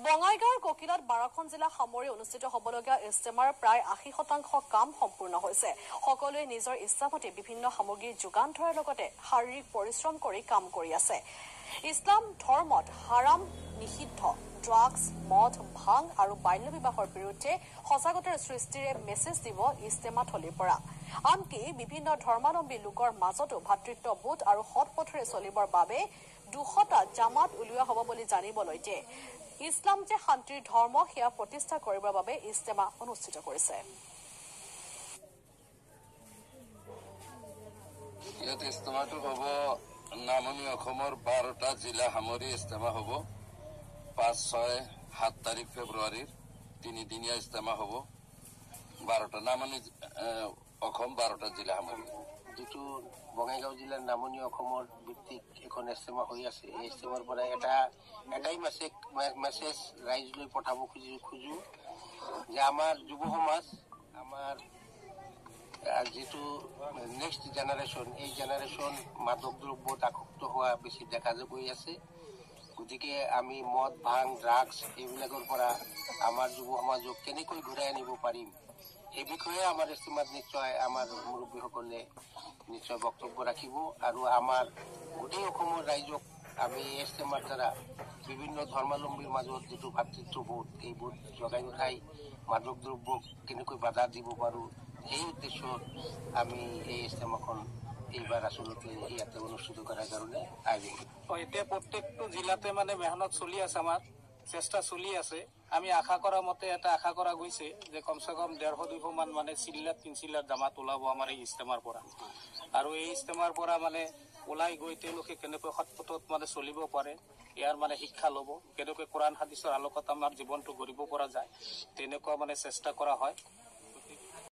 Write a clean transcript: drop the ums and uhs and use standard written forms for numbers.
বঙাইগাঁৱৰ ককিলাত 12খন জিলা সামৰি অনুষ্ঠিত হ'বলগীয়া ইজতেমাৰ প্ৰায় 80% কাম সম্পূৰ্ণ হৈছে। সকলোৱে নিজৰ ইচ্ছামতে বিভিন্ন সামগ্ৰী যোগান ধৰাৰ লগতে শাৰীৰিক পৰিশ্ৰম কৰি কাম কৰি আছে। ইছলাম ধৰ্মত হাৰাম নিষিদ্ধ ড্ৰাগছ, মদ, ভাং আৰু বাল্য বিবাহৰ বিৰুদ্ধে সজাগতাৰ সৃষ্টিৰে মেছেজ দিব ইজতেমাথলীৰ পৰা। আনকি বিভিন্ন ধৰ্মাৱলম্বী লোকৰ মাজতো ভাতৃত্ববোধ আৰু সৎ পথেৰে চলিবৰ বাবে 200টা জামাত উলিওৱা হ'ব বুলি জানিবলৈ দিয়ে। ইছলাম যে শান্তিৰ ধৰ্ম সেয়া প্ৰতিষ্ঠা কৰিবৰ বাবে ইজতেমা অনুষ্ঠিত কৰিছে। ইয়াত ইজতেমাটো হ'ব নামনি অসমৰ 12টা জিলা সামৰি ইজতেমা হ'ব। 5, 6, 7 তাৰিখ ফেব্ৰুৱাৰীৰ 3দিনীয়া ইজতেমা হ'ব। 12টা নামনি অসম 12টা জিলা সামৰি। যিটো বঙাইগাঁও জিলাৰ নামনি অসমৰ ভিত্তিক এখন ইজতেমা হৈ আছে, এই ইজতেমাৰ পৰা এটাই মেছেজ ৰাইজলৈ পঠাব খোজো যে আমাৰ যুৱ সমাজ, আমাৰ যিটো নেক্সট জেনাৰেশ্যন, এই জেনাৰেশ্যন মাদক দ্ৰব্যত আসক্ত হোৱা বেছি দেখা গৈ আছে। গতিকে আমি মদ, ভাং, ড্ৰাগছ এইবিলাকৰ পৰা আমাৰ যুৱ সমাজক কেনেকৈ ঘূৰাই আনিব পাৰিম, এই বিষয়ে আমাৰ ইজতেমাত নিশ্চয় আমাৰ মুৰব্বীসকলে নিশ্চয় বক্তব্য ৰাখিব। আৰু আমাৰ গোটেই অসমৰ ৰাইজক আমি ইজতেমাৰ দ্বাৰা বিভিন্ন ধৰ্মাৱলম্বীৰ মাজত যিটো ভাতৃত্ববোধ, এই বোধ জগাই উঠাই মাদক দ্ৰব্যক কেনেকৈ বাধা দিব পাৰোঁ, সেই উদ্দেশ্যত আমি এই ইজতেমাখন এইবাৰ আচলতে ইয়াতে অনুষ্ঠিত কৰাৰ কাৰণে আয়োজন। এতিয়া প্ৰত্যেকটো জিলাতে মেহনত চলি আছে, আমাৰ চেষ্টা চলি আছে। আমি আশা কৰা মতে এটা আশা কৰা গৈছে যে কমচে কম 150-200 মান চিল্লাত 3 চিল্লাত জামাত ওলাব আমাৰ এই ইজতেমাৰ পৰা। আৰু এই ইজতেমাৰ পৰা ওলাই গৈ তেওঁলোকে কেনেকৈ সৎপথত চলিব পাৰে, ইয়াৰ শিক্ষা ল'ব, কেনেকৈ কোৰআন হাদিছৰ আলোকত আমাৰ জীৱনটো গঢ়িব পৰা যায়, তেনেকুৱা চেষ্টা কৰা হয়।